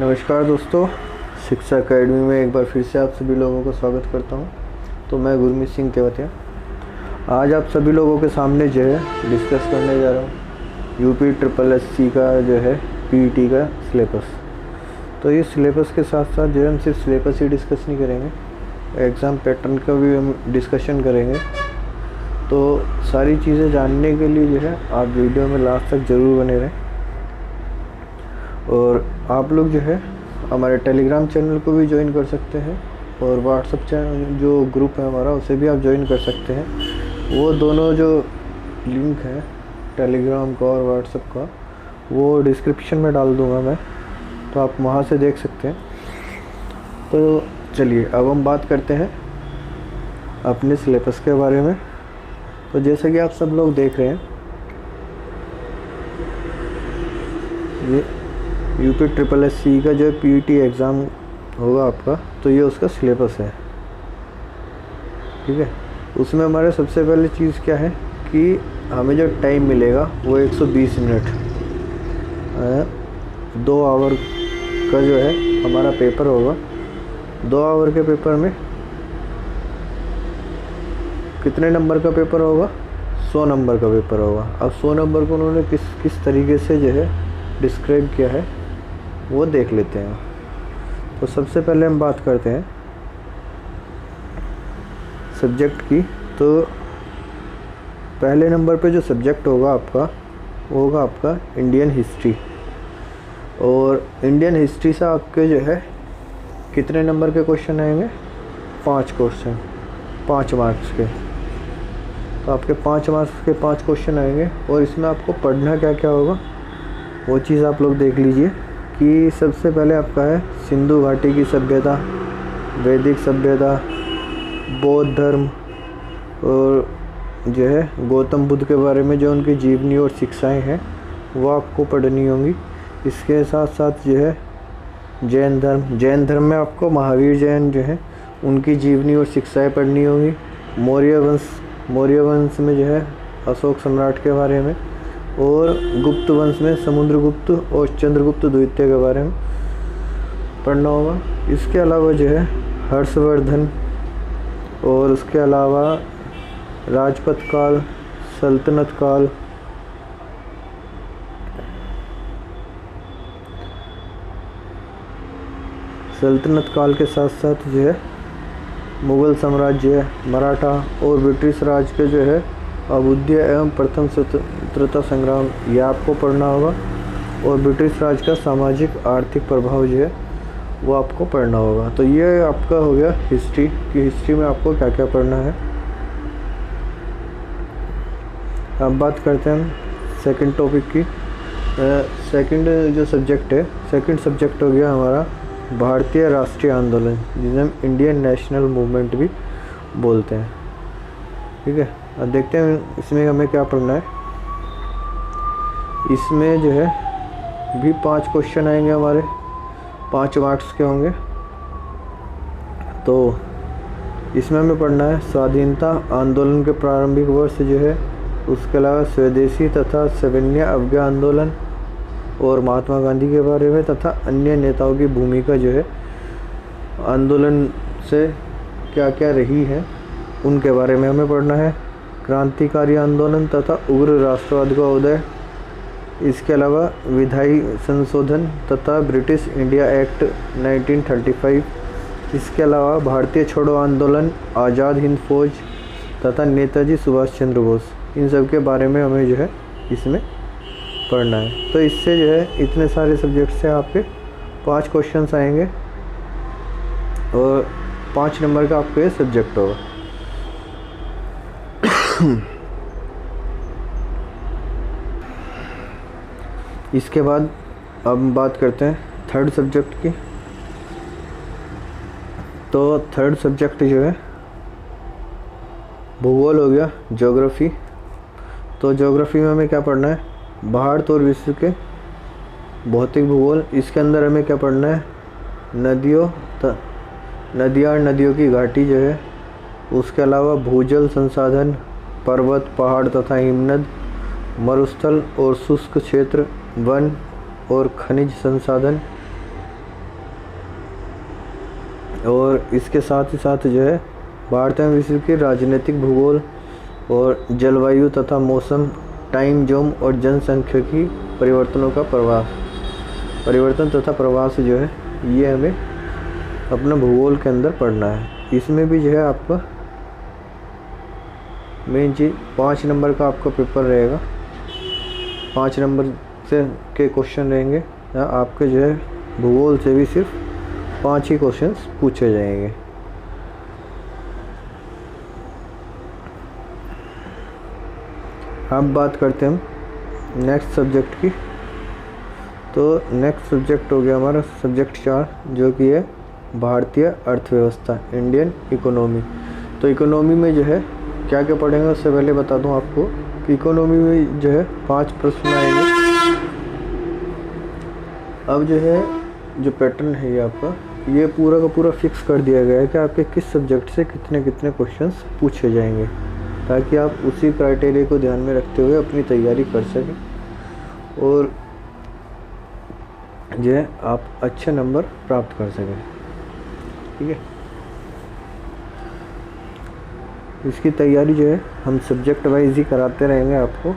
नमस्कार दोस्तों, शिक्षा एकेडमी में एक बार फिर से आप सभी लोगों का स्वागत करता हूं। तो मैं गुरमीत सिंह तेवतिया आज आप सभी लोगों के सामने जो है डिस्कस करने जा रहा हूं यूपी SSSC का जो है पीईटी का सिलेबस। तो ये सिलेबस के साथ साथ जो है हम सिर्फ सिलेबस ही डिस्कस नहीं करेंगे, एग्ज़ाम पैटर्न का भी हम डिस्कशन करेंगे। तो सारी चीज़ें जानने के लिए जो है आप वीडियो में लास्ट तक ज़रूर बने रहें। और आप लोग जो है हमारे टेलीग्राम चैनल को भी ज्वाइन कर सकते हैं और व्हाट्सएप चैनल जो ग्रुप है हमारा उसे भी आप ज्वाइन कर सकते हैं। वो दोनों जो लिंक है टेलीग्राम का और व्हाट्सएप का वो डिस्क्रिप्शन में डाल दूंगा मैं, तो आप वहाँ से देख सकते हैं। तो चलिए अब हम बात करते हैं अपने सिलेबस के बारे में। तो जैसे कि आप सब लोग देख रहे हैं, ये यूपी SSSC का जो पीईटी एग्ज़ाम होगा आपका, तो ये उसका सिलेबस है, ठीक है। उसमें हमारे सबसे पहले चीज़ क्या है कि हमें जो टाइम मिलेगा वो 120 मिनट 2 आवर का जो है हमारा पेपर होगा। 2 आवर के पेपर में कितने नंबर का पेपर होगा? 100 नंबर का पेपर होगा। अब 100 नंबर को उन्होंने किस तरीके से जो है डिस्क्राइब किया है वो देख लेते हैं। तो सबसे पहले हम बात करते हैं सब्जेक्ट की। तो पहले नंबर पे जो सब्जेक्ट होगा आपका वो होगा आपका इंडियन हिस्ट्री। और इंडियन हिस्ट्री से आपके जो है कितने नंबर के क्वेश्चन आएंगे? 5 क्वेश्चन, 5 मार्क्स के। तो आपके 5 मार्क्स के 5 क्वेश्चन आएंगे। और इसमें आपको पढ़ना क्या क्या होगा वो चीज़ आप लोग देख लीजिए कि सबसे पहले आपका है सिंधु घाटी की सभ्यता, वैदिक सभ्यता, बौद्ध धर्म और जो है गौतम बुद्ध के बारे में जो उनकी जीवनी और शिक्षाएं हैं वो आपको पढ़नी होंगी। इसके साथ साथ जो है जैन धर्म में आपको महावीर जैन जो है उनकी जीवनी और शिक्षाएं पढ़नी होंगी। मौर्य वंश में जो है अशोक सम्राट के बारे में, और गुप्त वंश में समुद्रगुप्त और चंद्रगुप्त द्वितीय के बारे में पढ़ना होगा। इसके अलावा जो है हर्षवर्धन और उसके अलावा राजपथ काल, सल्तनत काल के साथ साथ जो है मुग़ल साम्राज्य, मराठा और ब्रिटिश राज के जो है अभ्युदय एवं प्रथम स्वतंत्रता संग्राम, ये आपको पढ़ना होगा। और ब्रिटिश राज का सामाजिक आर्थिक प्रभाव जो है वो आपको पढ़ना होगा। तो ये आपका हो गया हिस्ट्री की। हिस्ट्री में आपको क्या क्या पढ़ना है। अब बात करते हैं हम सेकंड टॉपिक की। सेकंड जो सब्जेक्ट है, सेकंड सब्जेक्ट हो गया हमारा भारतीय राष्ट्रीय आंदोलन, जिसे हम इंडियन नेशनल मूवमेंट भी बोलते हैं, ठीक है। अब देखते हैं इसमें हमें क्या पढ़ना है। इसमें जो है भी 5 क्वेश्चन आएंगे हमारे, 5 मार्क्स के होंगे। तो इसमें हमें पढ़ना है स्वाधीनता आंदोलन के प्रारंभिक वर्ष जो है, उसके अलावा स्वदेशी तथा सविनय अवज्ञा आंदोलन और महात्मा गांधी के बारे में तथा अन्य नेताओं की भूमिका जो है आंदोलन से क्या क्या रही है उनके बारे में हमें पढ़ना है। क्रांतिकारी आंदोलन तथा उग्र राष्ट्रवाद का उदय, इसके अलावा विधायी संशोधन तथा ब्रिटिश इंडिया एक्ट 1935, इसके अलावा भारतीय छोड़ो आंदोलन, आज़ाद हिंद फौज तथा नेताजी सुभाष चंद्र बोस, इन सब के बारे में हमें जो है इसमें पढ़ना है। तो इससे जो है इतने सारे सब्जेक्ट से आपके 5 क्वेश्चंस आएंगे और 5 नंबर का आपको ये सब्जेक्ट होगा। इसके बाद अब हम बात करते हैं थर्ड सब्जेक्ट की। तो थर्ड सब्जेक्ट जो है भूगोल हो गया, ज्योग्राफी। तो ज्योग्राफी में हमें क्या पढ़ना है? भारत और विश्व के भौतिक भूगोल। इसके अंदर हमें क्या पढ़ना है? नदियों की घाटी जो है, उसके अलावा भूजल संसाधन, पर्वत, पहाड़ तथा हिमनद, मरुस्थल और शुष्क क्षेत्र, वन और खनिज संसाधन, और इसके साथ ही साथ जो है भारत में विश्व की राजनीतिक, भूगोल और जलवायु तथा मौसम, टाइम जोन और जनसांख्यिकी परिवर्तन तथा प्रभाव से जो है ये हमें अपना भूगोल के अंदर पढ़ना है। इसमें भी जो है आपका मेन चीज़ 5 नंबर का आपका पेपर रहेगा। 5 नंबर से के क्वेश्चन रहेंगे या आपके जो है भूगोल से भी सिर्फ 5 ही क्वेश्चंस पूछे जाएंगे। अब बात करते हैं हम नेक्स्ट सब्जेक्ट की। तो नेक्स्ट सब्जेक्ट हो गया हमारा सब्जेक्ट 4, जो कि है भारतीय अर्थव्यवस्था, इंडियन इकोनॉमी। तो इकोनॉमी में जो है क्या क्या पढ़ेंगे उससे पहले बता दूं आपको कि इकोनॉमी में जो है 5 प्रश्न आएंगे। अब जो है जो पैटर्न है ये आपका, ये पूरा का पूरा फिक्स कर दिया गया है कि आपके किस सब्जेक्ट से कितने कितने क्वेश्चंस पूछे जाएंगे, ताकि आप उसी क्राइटेरिया को ध्यान में रखते हुए अपनी तैयारी कर सकें और जो है आप अच्छे नंबर प्राप्त कर सकें। ठीक है, इसकी तैयारी जो है हम सब्जेक्ट वाइज ही कराते रहेंगे आपको।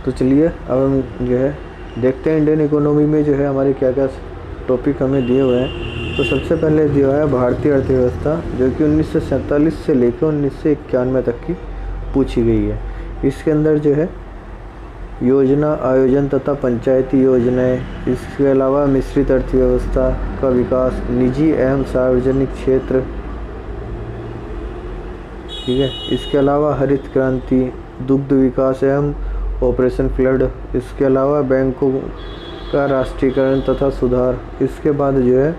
तो चलिए अब हम जो है देखते हैं इंडियन इकोनॉमी में जो है हमारे क्या क्या टॉपिक हमें दिए हुए हैं। तो सबसे पहले दिया है भारतीय अर्थव्यवस्था, जो कि 1947 से लेकर 1991 तक की पूछी गई है। इसके अंदर जो है योजना, आयोजन तथा पंचायती योजनाएं, इसके अलावा मिश्रित अर्थव्यवस्था का विकास, निजी एवं सार्वजनिक क्षेत्र, ठीक है, इसके अलावा हरित क्रांति, दुग्ध विकास एवं ऑपरेशन फ्लड, इसके अलावा बैंकों का राष्ट्रीयकरण तथा सुधार। इसके बाद जो है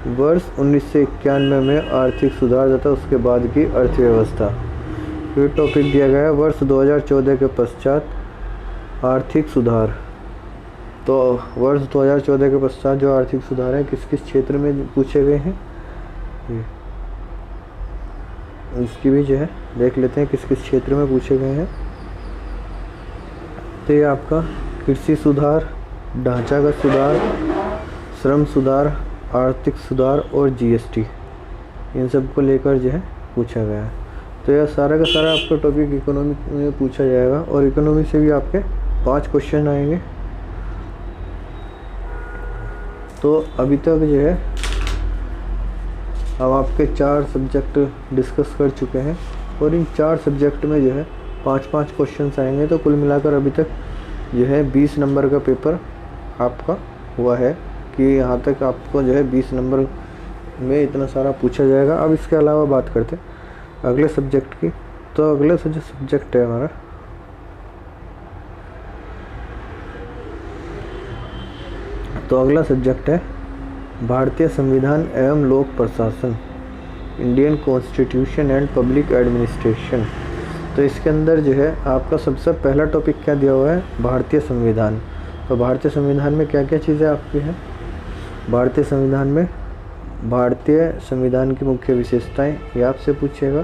वर्ष 1991 में आर्थिक सुधार तथा उसके बाद की अर्थव्यवस्था। फिर टॉपिक दिया गया है वर्ष 2014 के पश्चात आर्थिक सुधार। तो वर्ष 2014 के पश्चात जो आर्थिक सुधार है किस किस क्षेत्र में पूछे गए हैं, इसकी भी जो है देख लेते हैं किस किस क्षेत्र में पूछे गए हैं। तो ये आपका कृषि सुधार, ढांचागत सुधार, श्रम सुधार, आर्थिक सुधार और जीएसटी, इन सब को लेकर जो है पूछा गया है। तो यह सारा का सारा आपका टॉपिक इकोनॉमी में पूछा जाएगा और इकोनॉमी से भी आपके 5 क्वेश्चन आएंगे। तो अभी तक जो है हम आपके 4 सब्जेक्ट डिस्कस कर चुके हैं और इन 4 सब्जेक्ट में जो है 5-5 क्वेश्चंस आएंगे। तो कुल मिलाकर अभी तक जो है 20 नंबर का पेपर आपका हुआ है कि यहाँ तक आपको जो है 20 नंबर में इतना सारा पूछा जाएगा। अब इसके अलावा बात करते हैं अगले सब्जेक्ट की। तो अगले जो सब्जेक्ट है हमारा, तो अगला सब्जेक्ट है भारतीय संविधान एवं लोक प्रशासन, Indian constitution and public administration. तो इसके अंदर जो है आपका सबसे पहला टॉपिक क्या दिया हुआ है, भारतीय संविधान। तो भारतीय संविधान में क्या क्या चीज़ें आपकी हैं, भारतीय संविधान की मुख्य विशेषताएं ये आपसे पूछेगा।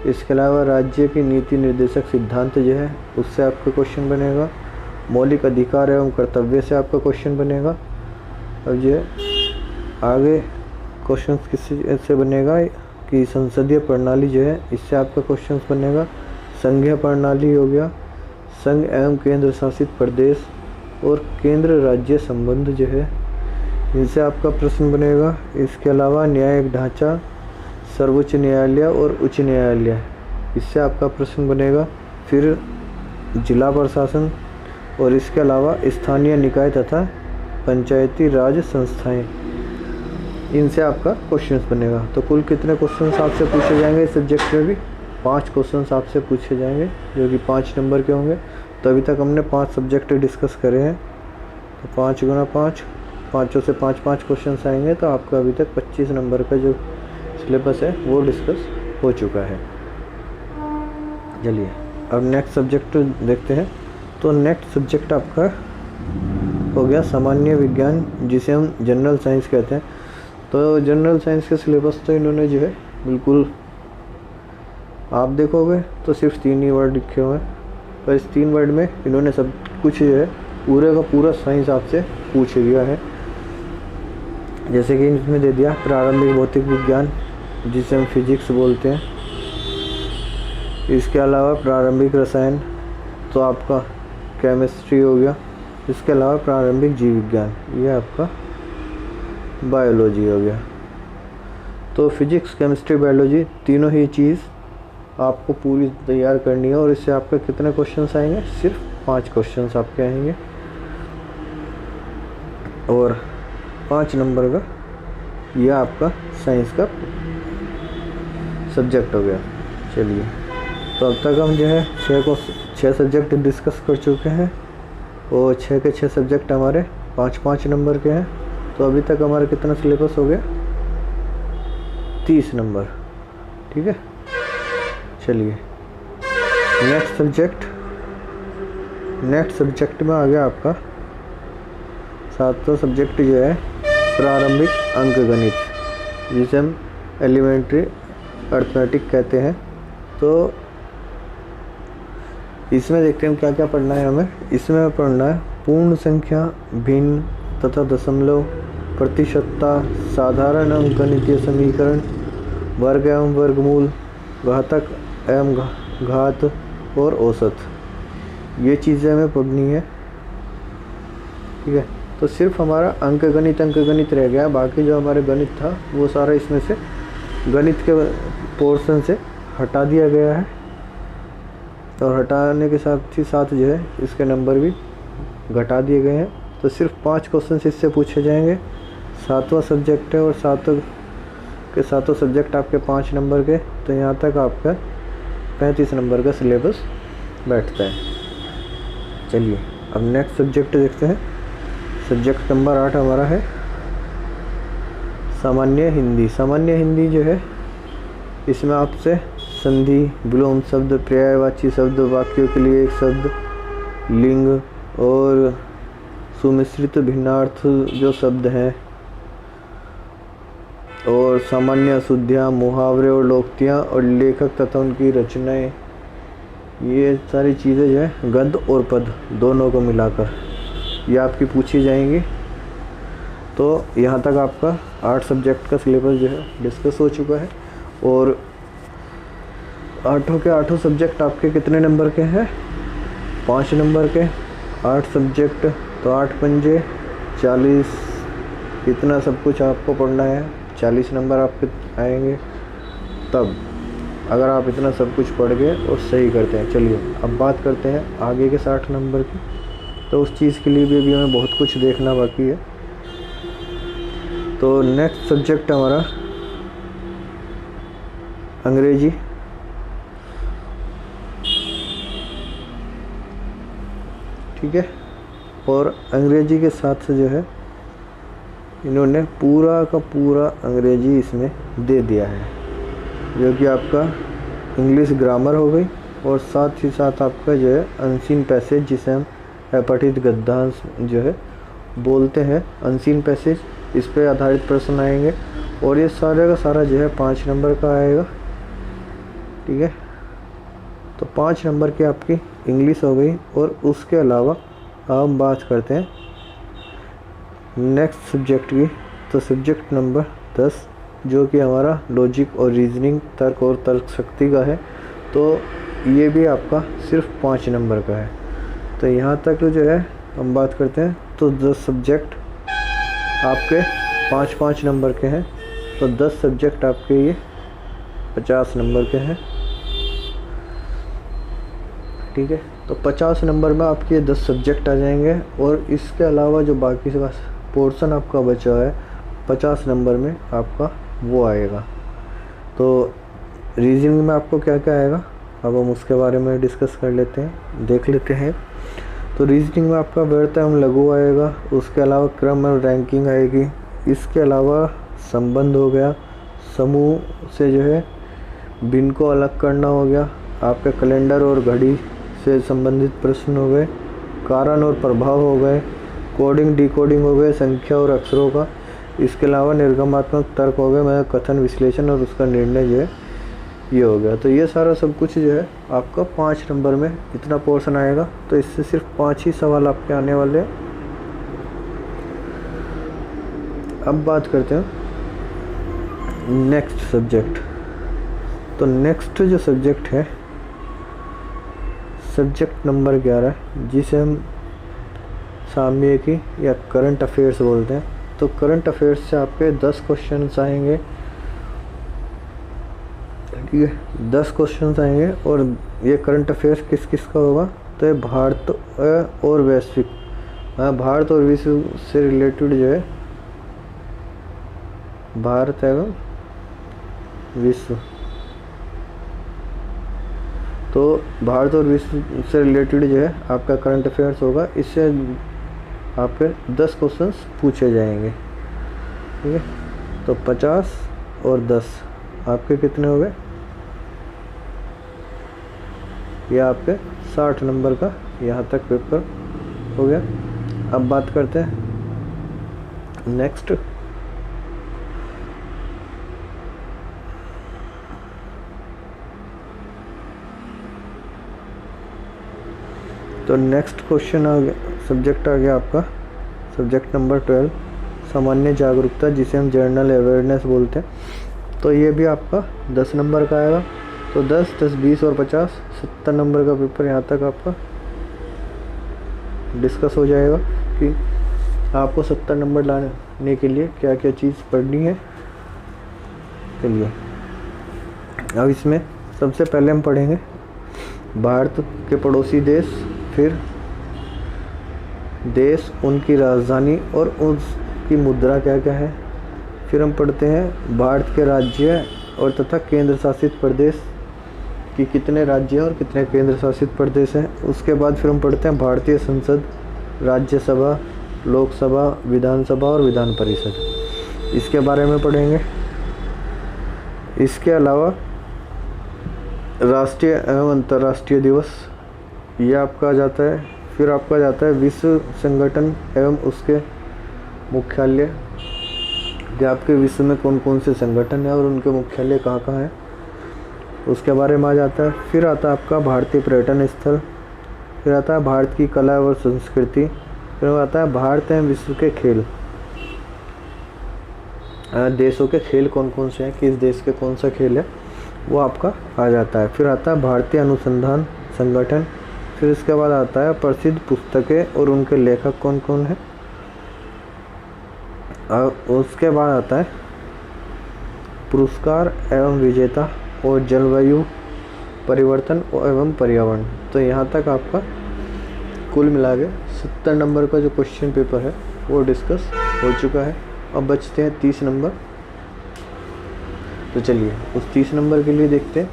इसके अलावा राज्य की नीति निर्देशक सिद्धांत जो है उससे आपका क्वेश्चन बनेगा। मौलिक अधिकार एवं कर्तव्य से आपका क्वेश्चन बनेगा। अब जो है आगे क्वेश्चन किससे बनेगा कि संसदीय प्रणाली जो है इससे आपका क्वेश्चन बनेगा। संघीय प्रणाली हो गया, संघ एवं केंद्र शासित प्रदेश और केंद्र राज्य संबंध जो है इनसे आपका प्रश्न बनेगा। इसके अलावा न्यायिक ढांचा, सर्वोच्च न्यायालय और उच्च न्यायालय, इससे आपका प्रश्न बनेगा। फिर जिला प्रशासन और इसके अलावा स्थानीय निकाय तथा पंचायती राज संस्थाएं, इनसे आपका क्वेश्चंस बनेगा। तो कुल कितने क्वेश्चंस आपसे पूछे जाएंगे इस सब्जेक्ट में भी 5 क्वेश्चंस आपसे पूछे जाएंगे जो कि 5 नंबर के होंगे। तो अभी तक हमने 5 सब्जेक्ट डिस्कस करे हैं। तो 5 गुना 5, 5 से 5 क्वेश्चंस आएंगे। तो आपका अभी तक 25 नंबर का जो सिलेबस है वो डिस्कस हो चुका है। चलिए अब नेक्स्ट सब्जेक्ट देखते हैं। तो नेक्स्ट सब्जेक्ट आपका हो गया सामान्य विज्ञान, जिसे हम जनरल साइंस कहते हैं। तो जनरल साइंस के सिलेबस तो इन्होंने जो है बिल्कुल आप देखोगे तो सिर्फ 3 ही वर्ड लिखे हुए हैं, पर इस 3 वर्ड में इन्होंने सब कुछ जो है पूरे का पूरा साइंस आपसे पूछ लिया है। जैसे कि इसमें दे दिया प्रारंभिक भौतिक विज्ञान, जिसे हम फिजिक्स बोलते हैं। इसके अलावा प्रारंभिक रसायन, तो आपका केमिस्ट्री हो गया। इसके अलावा प्रारंभिक जीव विज्ञान, ये आपका बायोलॉजी हो गया। तो फिजिक्स, केमिस्ट्री, बायोलॉजी तीनों ही चीज़ आपको पूरी तैयार करनी है। और इससे आपके कितने क्वेश्चंस आएंगे? सिर्फ 5 क्वेश्चंस आपके आएंगे और 5 नंबर का यह आपका साइंस का सब्जेक्ट हो गया। चलिए, तो अब तक हम जो है 6 सब्जेक्ट डिस्कस कर चुके हैं और 6 के 6 सब्जेक्ट हमारे 5-5 नंबर के हैं। तो अभी तक हमारा कितना सिलेबस हो गया? 30 नंबर। ठीक है, चलिए नेक्स्ट सब्जेक्ट में आ गया आपका 7वां सब्जेक्ट जो है प्रारंभिक अंकगणित, जिसे हम एलिमेंट्री अर्थमेटिक कहते हैं। तो इसमें देखते हैं क्या क्या पढ़ना है हमें। इसमें पढ़ना है पूर्ण संख्या, भिन्न तथा दशमलव, प्रतिशतता, साधारण अंकगणितीय समीकरण, वर्ग एवं वर्गमूल, घातक एवं घात और औसत। ये चीज़ें हमें पढ़नी है। ठीक है, तो सिर्फ हमारा अंकगणित रह गया। बाकी जो हमारे गणित था वो सारा इसमें से गणित के पोर्शन से हटा दिया गया है। और हटाने के साथ ही साथ जो है इसके नंबर भी घटा दिए गए हैं। तो सिर्फ 5 क्वेश्चन इससे पूछे जाएंगे। 7वां सब्जेक्ट है और 7 सब्जेक्ट आपके 5 नंबर के। तो यहाँ तक आपका 35 नंबर का सिलेबस बैठता है। चलिए अब नेक्स्ट सब्जेक्ट देखते हैं। सब्जेक्ट नंबर 8 हमारा है सामान्य हिंदी। सामान्य हिंदी जो है, इसमें आपसे संधि, विलोम शब्द, पर्यायवाची शब्द, वाक्यों के लिए एक शब्द, लिंग और सुमिश्रित भिन्नार्थ जो शब्द हैं, और सामान्य अशुद्धियाँ, मुहावरे और लोकोक्तियाँ, और लेखक तथा उनकी रचनाएं, ये सारी चीज़ें जो है गद्य और पद दोनों को मिलाकर ये आपकी पूछी जाएंगी। तो यहाँ तक आपका 8 सब्जेक्ट का सिलेबस जो है डिस्कस हो चुका है। और 8 के 8 सब्जेक्ट आपके कितने नंबर के हैं? 5 नंबर के 8 सब्जेक्ट। तो 8 पंजे 40, इतना सब कुछ आपको पढ़ना है। 40 नंबर आपके आएंगे तब, अगर आप इतना सब कुछ पढ़ गए और सही करते हैं। चलिए अब बात करते हैं आगे के 60 नंबर की। तो उस चीज़ के लिए भी अभी हमें बहुत कुछ देखना बाकी है। तो नेक्स्ट सब्जेक्ट हमारा अंग्रेजी। ठीक है, और अंग्रेजी के साथ से जो है इन्होंने पूरा का पूरा अंग्रेजी इसमें दे दिया है, जो कि आपका इंग्लिश ग्रामर हो गई और साथ ही साथ आपका जो है अनसीन पैसेज, जिसे हम अपठित गद्यांश जो है बोलते हैं, अनसीन पैसेज, इस पे आधारित प्रश्न आएंगे। और ये सारे का सारा जो है 5 नंबर का आएगा। ठीक है, तो 5 नंबर की आपकी इंग्लिश हो गई। और उसके अलावा हम बात करते हैं नेक्स्ट सब्जेक्ट की। तो सब्जेक्ट नंबर 10 जो कि हमारा लॉजिक और रीजनिंग, तर्क और तर्क शक्ति का है। तो ये भी आपका सिर्फ 5 नंबर का है। तो यहाँ तक जो है हम बात करते हैं। तो 10 सब्जेक्ट आपके 5-5 नंबर के हैं। तो 10 सब्जेक्ट आपके ये 50 नंबर के हैं। ठीक है, तो 50 नंबर में आपके 10 सब्जेक्ट आ जाएंगे। और इसके अलावा जो बाकी से पोर्शन आपका बचा है 50 नंबर में आपका वो आएगा। तो रीजनिंग में आपको क्या क्या आएगा, अब हम उसके बारे में डिस्कस कर लेते हैं, देख लेते हैं। तो रीजनिंग में आपका व्यर्थ एवं लघु आएगा। उसके अलावा क्रम और रैंकिंग आएगी। इसके अलावा संबंध हो गया, समूह से जो है भिन्न को अलग करना हो गया, आपके कैलेंडर और घड़ी से संबंधित प्रश्न हो गए, कारण और प्रभाव हो गए, कोडिंग डिकोडिंग हो गए, संख्या और अक्षरों का। इसके अलावा निर्गमात्मक तर्क हो गए, मैं कथन विश्लेषण और उसका निर्णय जो है ये हो गया। तो ये सारा सब कुछ जो है आपका 5 नंबर में इतना पोर्शन आएगा। तो इससे सिर्फ 5 ही सवाल आपके आने वाले हैं। अब बात करते हैं नेक्स्ट सब्जेक्ट। तो नेक्स्ट जो सब्जेक्ट है सब्जेक्ट नंबर 11, जिसे हम सामयिकी या करंट अफेयर्स बोलते हैं। तो करंट अफेयर्स से आपके 10 क्वेश्चन आएंगे, ठीक है, 10 क्वेश्चन आएंगे। और ये करंट अफेयर्स किस किस का होगा? तो ये भारत और वैश्विक, भारत और विश्व से रिलेटेड जो है, भारत एवं विश्व। तो भारत और विश्व से रिलेटेड जो है आपका करंट अफेयर्स होगा। इससे आपके 10 क्वेश्चंस पूछे जाएंगे, ठीक है। तो 50 और 10 आपके कितने हो गए? ये आपके 60 नंबर का यहाँ तक पेपर हो गया। अब बात करते हैं नेक्स्ट। तो नेक्स्ट क्वेश्चन आ गया, सब्जेक्ट आ गया आपका सब्जेक्ट नंबर 12, सामान्य जागरूकता, जिसे हम जनरल अवेयरनेस बोलते हैं। तो ये भी आपका 10 नंबर का आएगा। तो 10, 10, 20 और 50, 70 नंबर का पेपर यहाँ तक आपका डिस्कस हो जाएगा कि आपको 70 नंबर लाने के लिए क्या क्या चीज़ पढ़नी है। चलिए अब इसमें सबसे पहले हम पढ़ेंगे भारत के पड़ोसी देश, फिर देश, उनकी राजधानी और उसकी मुद्रा क्या क्या है। फिर हम पढ़ते हैं भारत के राज्य और तथा केंद्र शासित प्रदेश कि कितने राज्य और कितने केंद्र शासित प्रदेश हैं। उसके बाद फिर हम पढ़ते हैं भारतीय संसद, राज्यसभा, लोकसभा, विधानसभा और विधान परिषद, इसके बारे में पढ़ेंगे। इसके अलावा राष्ट्रीय एवं अंतर्राष्ट्रीय दिवस, ये आपका आ जाता है। फिर आपका जाता है विश्व संगठन एवं उसके मुख्यालय, कि आपके विश्व में कौन कौन से संगठन हैं और उनके मुख्यालय कहाँ कहाँ हैं, उसके बारे में आ जाता है। फिर आता है आपका भारतीय पर्यटन स्थल, फिर आता है भारत की कला और संस्कृति, फिर आता है भारत एवं विश्व के खेल, देशों के खेल कौन कौन से हैं, किस देश के कौन सा खेल है, वो आपका आ जाता है। फिर आता है भारतीय अनुसंधान संगठन, फिर इसके बाद आता है प्रसिद्ध पुस्तकें और उनके लेखक कौन कौन हैं, और उसके बाद आता है पुरस्कार एवं विजेता और जलवायु परिवर्तन एवं पर्यावरण। तो यहाँ तक आपका कुल मिला के 70 नंबर का जो क्वेश्चन पेपर है वो डिस्कस हो चुका है। अब बचते हैं 30 नंबर। तो चलिए उस 30 नंबर के लिए देखते हैं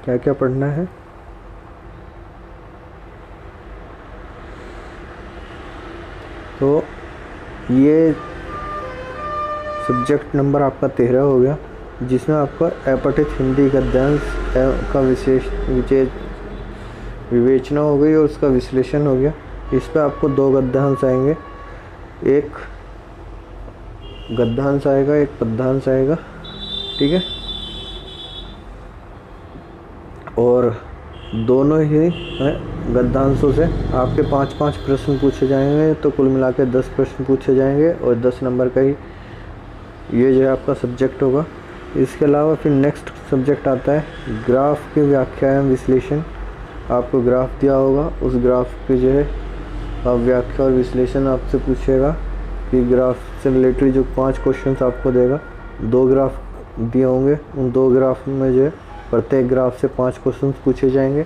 क्या क्या पढ़ना है। तो ये सब्जेक्ट नंबर आपका 13 हो गया, जिसमें आपका अपठित हिंदी गद्यांश का विवेचना हो गई और उसका विश्लेषण हो गया। इस पर आपको 2 गद्यांश आएंगे, एक गद्यांश आएगा, एक पद्यांश आएगा, ठीक है। और दोनों ही गद्यांशों से आपके 5-5 प्रश्न पूछे जाएंगे। तो कुल मिला के 10 प्रश्न पूछे जाएंगे और 10 नंबर का ही ये जो है आपका सब्जेक्ट होगा। इसके अलावा फिर नेक्स्ट सब्जेक्ट आता है ग्राफ की व्याख्या एवं विश्लेषण। आपको ग्राफ दिया होगा, उस ग्राफ के जो है व्याख्या और विश्लेषण आपसे पूछेगा कि ग्राफ से रिलेटेड जो 5 क्वेश्चंस आपको देगा, 2 ग्राफ दिए होंगे, उन 2 ग्राफ में जो है प्रत्येक ग्राफ से 5 क्वेश्चंस पूछे जाएंगे।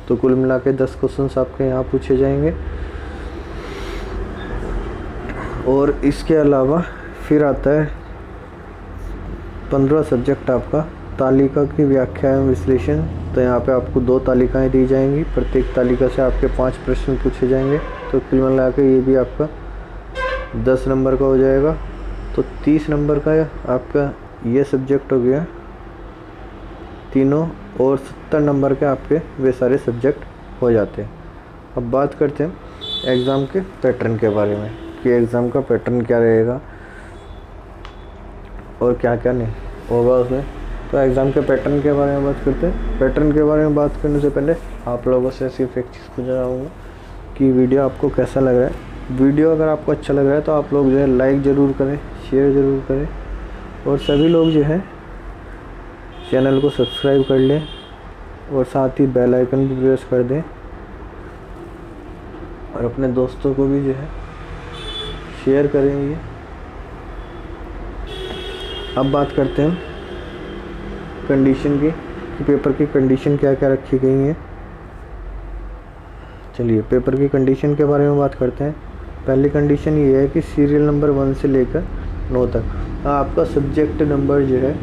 तो कुल मिला के 10 क्वेश्चंस आपके यहाँ पूछे जाएंगे। और इसके अलावा फिर आता है 15 सब्जेक्ट आपका तालिका की व्याख्या एवं विश्लेषण। तो यहाँ पे आपको 2 तालिकाएं दी जाएंगी, प्रत्येक तालिका से आपके 5 प्रश्न पूछे जाएंगे। तो कुल मिला के ये भी आपका 10 नंबर का हो जाएगा। तो 30 नंबर का आपका ये सब्जेक्ट हो गया तीनों, और 70 नंबर के आपके वे सारे सब्जेक्ट हो जाते हैं। अब बात करते हैं एग्ज़ाम के पैटर्न के बारे में कि एग्ज़ाम का पैटर्न क्या रहेगा और क्या क्या नहीं होगा उसमें। तो एग्ज़ाम के पैटर्न के बारे में बात करते हैं। पैटर्न के बारे में बात करने से पहले आप लोगों से सिर्फ एक चीज़ पूछना चाहूँगा कि वीडियो आपको कैसा लग रहा है। वीडियो अगर आपको अच्छा लग रहा है तो आप लोग जो है लाइक ज़रूर करें, शेयर ज़रूर करें, और सभी लोग जो है चैनल को सब्सक्राइब कर लें और साथ ही बेल आइकन भी प्रेस कर दें और अपने दोस्तों को भी जो है शेयर करेंगे। अब बात करते हैं कंडीशन की कि पेपर की कंडीशन क्या क्या रखी गई हैं। चलिए पेपर की कंडीशन के बारे में बात करते हैं। पहली कंडीशन ये है कि सीरियल नंबर 1 से लेकर 9 तक आपका सब्जेक्ट नंबर जो है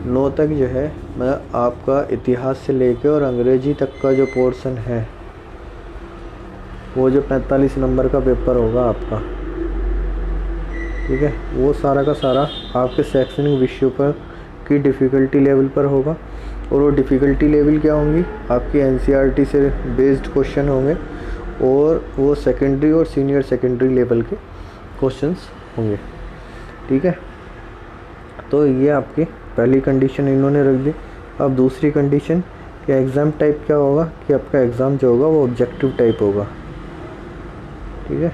9 तक जो है, मतलब आपका इतिहास से लेकर और अंग्रेजी तक का जो पोर्शन है वो जो 45 नंबर का पेपर होगा आपका, ठीक है, वो सारा का सारा आपके शैक्षणिक विषयों पर की डिफ़िकल्टी लेवल पर होगा। और वो डिफ़िकल्टी लेवल क्या होंगी, आपकी एनसीईआरटी से बेस्ड क्वेश्चन होंगे और वो सेकेंडरी और सीनियर सेकेंडरी लेवल के क्वेश्चंस होंगे, ठीक है। तो ये आपकी पहली कंडीशन इन्होंने रख दी। अब दूसरी कंडीशन कि एग्ज़ाम टाइप क्या होगा, कि आपका एग्ज़ाम जो होगा वो ऑब्जेक्टिव टाइप होगा, ठीक है।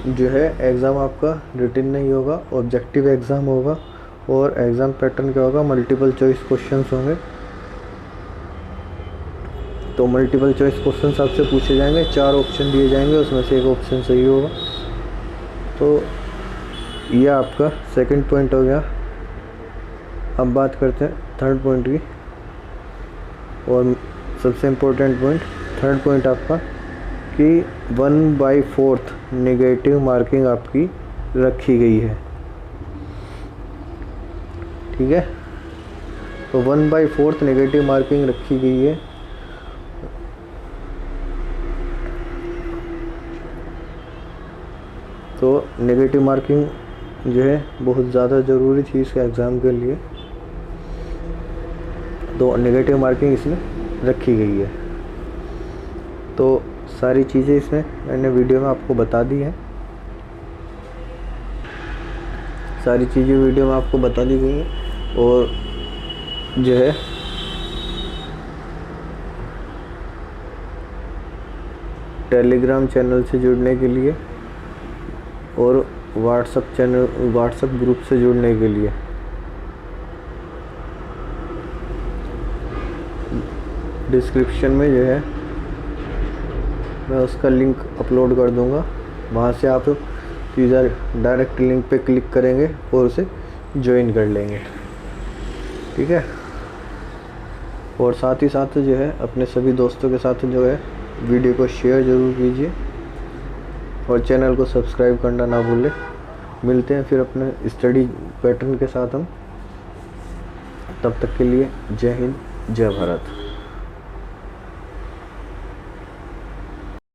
जो है एग्ज़ाम आपका रिटन नहीं होगा, ऑब्जेक्टिव एग्ज़ाम होगा। और एग्ज़ाम पैटर्न क्या होगा, मल्टीपल चॉइस क्वेश्चंस होंगे। तो मल्टीपल चॉइस क्वेश्चंस आपसे पूछे जाएंगे, 4 ऑप्शन दिए जाएंगे, उसमें से एक ऑप्शन सही होगा। तो ये आपका सेकंड पॉइंट हो गया। अब बात करते हैं थर्ड पॉइंट की, और सबसे इम्पोर्टेंट पॉइंट थर्ड पॉइंट आपका कि 1/4 नेगेटिव मार्किंग आपकी रखी गई है, ठीक है। तो 1/4 नेगेटिव मार्किंग रखी गई है। तो नेगेटिव मार्किंग जो है बहुत ज़्यादा ज़रूरी थी इसके एग्ज़ाम के लिए, तो नेगेटिव मार्किंग इसमें रखी गई है। तो सारी चीज़ें इसमें मैंने वीडियो में आपको बता दी हैं, सारी चीज़ें वीडियो में आपको बता दी गई हैं। और जो है टेलीग्राम चैनल से जुड़ने के लिए और व्हाट्सएप ग्रुप से जुड़ने के लिए डिस्क्रिप्शन में जो है मैं उसका लिंक अपलोड कर दूंगा। वहाँ से आप सीधा डायरेक्ट लिंक पे क्लिक करेंगे और उसे ज्वाइन कर लेंगे, ठीक है। और साथ ही साथ जो है अपने सभी दोस्तों के साथ जो है वीडियो को शेयर ज़रूर कीजिए और चैनल को सब्सक्राइब करना ना भूलें। मिलते हैं फिर अपने स्टडी पैटर्न के साथ हम, तब तक के लिए जय हिंद, जय भारत।